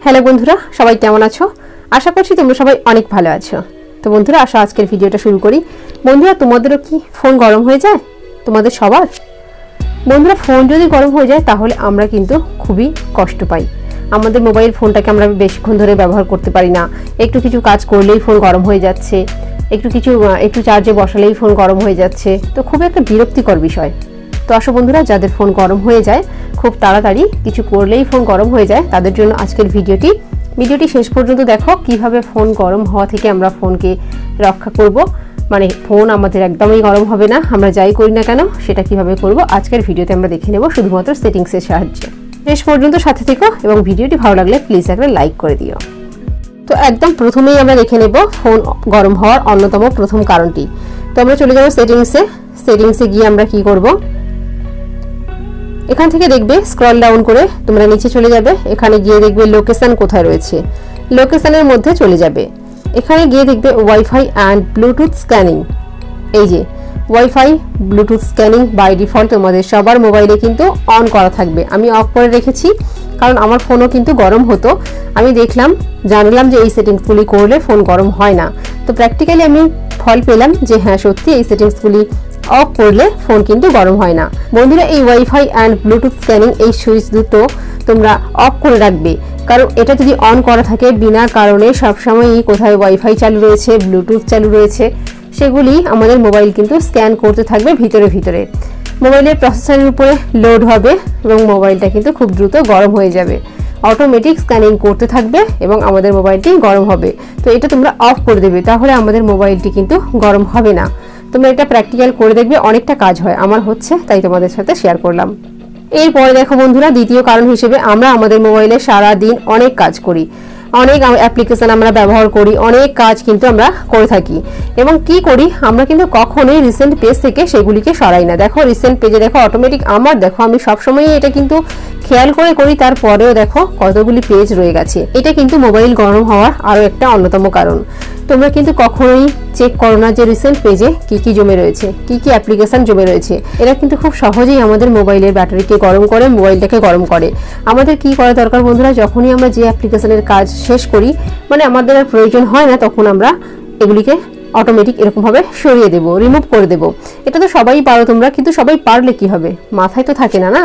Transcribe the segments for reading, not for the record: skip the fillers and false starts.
Hello বন্ধুরা, সবাই কেমন আছো? আশা করছি তোমরা সবাই অনেক ভালো আছো। তো বন্ধুরা, আসো আজকের ভিডিওটা শুরু করি। বন্ধুরা, তোমাদেরও কি ফোন গরম হয়ে যায়? তোমাদের সবার? বন্ধুরা, ফোন যদি গরম হয়ে যায় তাহলে আমরা কিন্তু খুবই কষ্ট পাই। আমাদের মোবাইল ফোনটাকে আমরা বেশিক্ষণ ধরে ব্যবহার করতে পারি না। একটু কিছু কাজ করলেই ফোন গরম হয়ে যাচ্ছে, একটু চার্জে বসালেই ফোন গরম হয়ে যাচ্ছে। তো খুবই একটা বিরক্তিকর বিষয়। তো আসো বন্ধুরা, যাদের ফোন গরম হয়ে যায় খুব তাড়াতাড়ি, কিছু করলেই ফোন গরম হয়ে যায়, তাদের জন্য আজকের ভিডিওটি শেষ পর্যন্ত দেখো। কিভাবে ফোন গরম হওয়া থেকে আমরা ফোনকে রক্ষা করব, মানে ফোন আমাদের একদমই গরম হবে না, আমরা যাই করি না কেন সেটা কিভাবে করব আজকের ভিডিওতে আমরা দেখে নেব, শুধুমাত্র সেটিংসের সাহায্যে। শেষ পর্যন্ত সাথে থেকো এবং ভিডিওটি ভালো লাগলে প্লিজ একটা লাইক করে দিও। তো একদম প্রথমেই আমরা দেখে নেব ফোন গরম হওয়ার অন্যতম প্রথম কারণটি। তো আমরা চলে যাব সেটিংসে গিয়ে আমরা কি করব, এখান থেকে দেখবে স্ক্রল ডাউন করে তোমরা নিচে চলে যাবে। এখানে গিয়ে দেখবে লোকেশন কোথায় রয়েছে, লোকেশনের মধ্যে চলে যাবে। এখানে গিয়ে দেখবে ওয়াইফাই অ্যান্ড ব্লুটুথ স্ক্যানিং। এই যে WiFi Bluetooth scanning by default তোমাদের সবার মোবাইলে কিন্তু অন করা থাকবে। আমি অফ করে রেখেছি কারণ আমার ফোনও কিন্তু গরম হতো। আমি জানলাম যে এই সেটিংসগুলি করলে ফোন গরম হয় না। তো প্র্যাকটিক্যালি আমি ফল পেলাম যে হ্যাঁ, সত্যি এই সেটিংসগুলি অফ করলে ফোন কিন্তু গরম হয় না। বন্ধুরা, এই ওয়াইফাই অ্যান্ড ব্লুটুথ স্ক্যানিং এই সুইচ দুটো তোমরা অফ করে রাখবে, কারণ এটা যদি অন করা থাকে বিনা কারণে সবসময়ই কোথায় ওয়াইফাই চালু রয়েছে, ব্লুটুথ চালু রয়েছে, সেগুলি আমাদের মোবাইল কিন্তু স্ক্যান করতে থাকবে ভিতরে। মোবাইলের প্রসেসরের উপরে লোড হবে এবং মোবাইলটা কিন্তু খুব দ্রুত গরম হয়ে যাবে। অটোমেটিক স্ক্যানিং করতে থাকবে এবং আমাদের মোবাইলটি গরম হবে। তো এটা তোমরা অফ করে দেবে, তাহলে আমাদের মোবাইলটি কিন্তু গরম হবে না। তোমরা এটা প্র্যাকটিক্যাল করে দেখবে, অনেকটা কাজ হয়, আমার হচ্ছে, তাই তোমাদের সাথে শেয়ার করলাম। এরপরে দেখো বন্ধুরা, দ্বিতীয় কারণ হিসেবে আমরা আমাদের মোবাইলে সারা দিন অনেক কাজ করি, অনেক অ্যাপ্লিকেশন আমরা ব্যবহার করি, অনেক কাজ কিন্তু আমরা করে থাকি। এবং কি করি আমরা, কিন্তু কখনোই রিসেন্ট পেজ থেকে সেগুলিকে সরাই না। দেখো রিসেন্ট পেজে দেখো অটোমেটিক আমি সবসময়ই এটা কিন্তু খেয়াল করে করি, তারপরেও দেখো কতগুলি পেজ রয়ে গেছে। এটা কিন্তু মোবাইল গরম হওয়ার আরও একটা অন্যতম কারণ। তোমরা কিন্তু কখনোই চেক করো না যে রিসেন্ট পেজে কি জমে রয়েছে, কি অ্যাপ্লিকেশন জমে রয়েছে। এরা কিন্তু খুব সহজেই আমাদের মোবাইলের ব্যাটারিকে গরম করে, মোবাইলটাকে গরম করে। আমাদের কি করা দরকার বন্ধুরা, যখনই আমরা যে অ্যাপ্লিকেশনের কাজ শেষ করি, মানে আমাদের আর প্রয়োজন হয় না, তখন আমরা এগুলিকে অটোমেটিক এরকমভাবে সরিয়ে দেব, রিমুভ করে দেব। এটা তো সবাই পারো তোমরা, কিন্তু সবাই পারলে কি হবে, মাথায় তো থাকে না।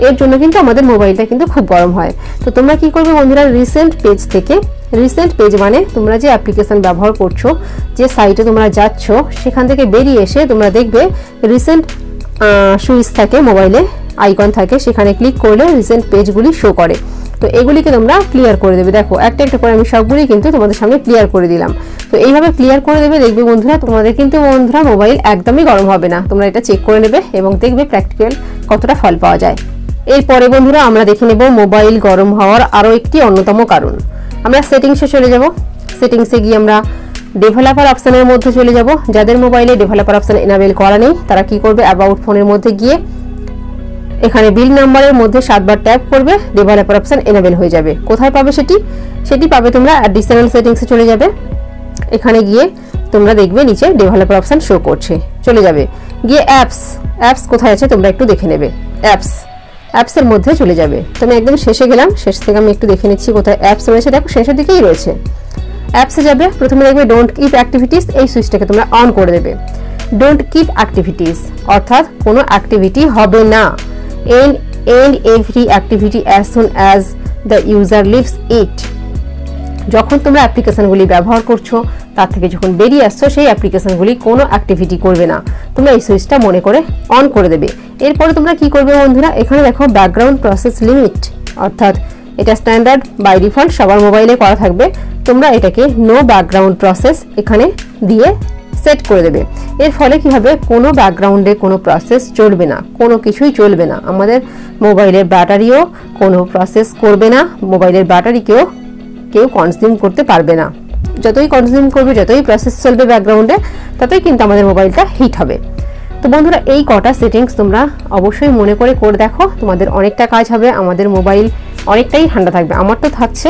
এর জন্য কিন্তু আমাদের মোবাইলটা কিন্তু খুব গরম হয়। তো তোমরা কি করবে বন্ধুরা, রিসেন্ট পেজ মানে তোমরা যে অ্যাপ্লিকেশন ব্যবহার করছো, যে সাইটে তোমরা যাচ্ছ, সেখান থেকে বেরিয়ে এসে তোমরা দেখবে রিসেন্ট সুইচ থাকে, মোবাইলে আইকন থাকে, সেখানে ক্লিক করলে রিসেন্ট পেজগুলি শো করে। তো এগুলিকে তোমরা ক্লিয়ার করে দেবে। দেখো একটা করে আমি সবগুলি কিন্তু তোমাদের সামনে ক্লিয়ার করে দিলাম। তো এইভাবে ক্লিয়ার করে দেবে, দেখবে বন্ধুরা তোমাদের কিন্তু মোবাইল একদমই গরম হবে না। তোমরা এটা চেক করে নেবে এবং দেখবে প্র্যাকটিক্যাল কতটা ফল পাওয়া যায়। এরপরে বন্ধুরা আমরা দেখে নেব মোবাইল গরম হওয়ার আরও একটি অন্যতম কারণ। আমরা সেটিংসে চলে যাব। সেটিংসে গিয়ে আমরা ডেভেলপার অপশনের মধ্যে চলে যাব। যাদের মোবাইলে ডেভেলপার অপশন এনাবেল করা নেই তারা কি করবে, অ্যাবাউট ফোনের মধ্যে গিয়ে এখানে বিল নাম্বারের মধ্যে 7 বার ট্যাপ করবে, ডেভেলপার অপশন এনাবেল হয়ে যাবে। কোথায় পাবে সেটি পাবে তোমরা অ্যাডিশনাল সেটিংসে চলে যাবে। এখানে গিয়ে তোমরা দেখবে নিচে ডেভেলপার অপশন শো করছে, চলে যাবে। গিয়ে অ্যাপস কোথায় আছে তোমরা একটু দেখে নেবে। অ্যাপসের মধ্যে চলে যাবে। তো আমি একদম শেষে গেলাম, শেষ থেকে আমি একটু দেখে নিচ্ছি কোথায় অ্যাপস রয়েছে। দেখো শেষের দিকেই রয়েছে। অ্যাপসে যাবে, প্রথমে দেখবে ডোন্ট কিপ অ্যাক্টিভিটিস, এই সুইচটাকে তোমরা অন করে দেবে। ডোন্ট কিপ অ্যাক্টিভিটিস অর্থাৎ কোনো অ্যাক্টিভিটি হবে না। end every activity as soon as the user leaves it। যখন তোমরা অ্যাপ্লিকেশনগুলি ব্যবহার করছো তার থেকে যখন বেরিয়ে আসছো, সেই অ্যাপ্লিকেশনগুলি কোনো অ্যাক্টিভিটি করবে না। তোমরা এই সুইচটা মনে করে অন করে দেবে। এরপরে তোমরা কি করবে বন্ধুরা, এখানে দেখো ব্যাকগ্রাউন্ড প্রসেস লিমিট, অর্থাৎ এটা স্ট্যান্ডার্ড বাই ডিফল্ট সবার মোবাইলে করা থাকবে। তোমরা এটাকে নো ব্যাকগ্রাউন্ড প্রসেস এখানে দিয়ে সেট করে দেবে। এর ফলে কি হবে, কোনো ব্যাকগ্রাউন্ডে কোনো প্রসেস চলবে না, কোনো কিছুই চলবে না। আমাদের মোবাইলের ব্যাটারিও কোনো প্রসেস করবে না, মোবাইলের ব্যাটারিকেও কেউ কনজিউম করতে পারবে না। যতই কনজিউম করবে, যতই প্রসেস চলবে ব্যাকগ্রাউন্ডে, ততই কিন্তু আমাদের মোবাইলটা হিট হবে। তো বন্ধুরা, এই কটা সেটিংস তোমরা অবশ্যই মনে করে দেখো, তোমাদের অনেকটা কাজ হবে, আমাদের মোবাইল অনেকটাই ঠান্ডা থাকবে। আমার তো থাকছে,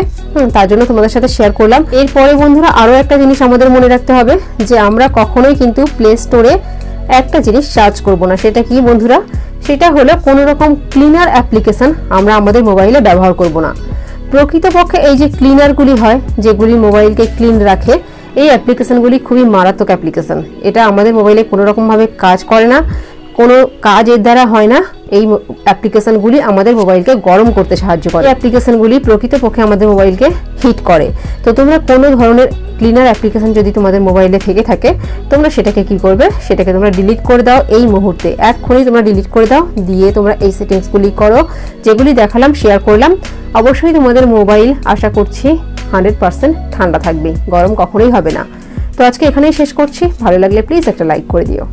তার জন্য তোমাদের সাথে শেয়ার করলাম। এরপরে বন্ধুরা আরও একটা জিনিস আমাদের মনে রাখতে হবে যে আমরা কখনোই কিন্তু প্লে স্টোরে একটা জিনিস সার্চ করব না। সেটা কি বন্ধুরা, সেটা হলো কোনো রকম ক্লিনার অ্যাপ্লিকেশন আমরা আমাদের মোবাইলে ব্যবহার করব না। প্রকৃতপক্ষে এই যে ক্লিনারগুলি হয়, যেগুলি মোবাইলকে ক্লিন রাখে, এই অ্যাপ্লিকেশনগুলি খুবই মারাত্মক অ্যাপ্লিকেশন। এটা আমাদের মোবাইলে কোনো রকমভাবে কাজ করে না, কোনো কাজ এর দ্বারা হয় না। এই অ্যাপ্লিকেশনগুলি আমাদের মোবাইলকে গরম করতে সাহায্য করে। এই অ্যাপ্লিকেশনগুলি প্রকৃতপক্ষে আমাদের মোবাইলকে হিট করে। তো তোমরা কোনো ধরনের ক্লিনার অ্যাপ্লিকেশন যদি তোমাদের মোবাইলে থেকে থাকে, তোমরা সেটাকে কি করবে, সেটাকে তোমরা ডিলিট করে দাও এই মুহূর্তে, এক্ষুনি তোমরা ডিলিট করে দাও। দিয়ে তোমরা এই সেটিংসগুলি করো যেগুলি দেখালাম, শেয়ার করলাম। অবশ্যই তোমাদের মোবাইল আশা করছি 100% ঠান্ডা থাকবে, গরম কখনোই হবে না। তো আজকে এখানেই শেষ করছি। ভালো লাগলে প্লিজ একটা লাইক করে দিও।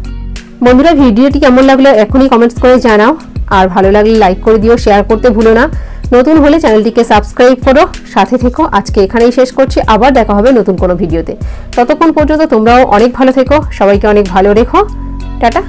বন্ধুরা, ভিডিওটি কেমন লাগলো এখনই কমেন্টস করে জানাও, আর ভালো লাগলে লাইক করে দিও, শেয়ার করতে ভুলো না। নতুন হলে চ্যানেলটিকে সাবস্ক্রাইব করো, সাথে থেকো। আজকে এখানেই শেষ করছি, আবার দেখা হবে নতুন কোনো ভিডিওতে। ততক্ষণ পর্যন্ত তোমরাও অনেক ভালো থেকো, সবাইকে অনেক ভালো রেখো। টাটা।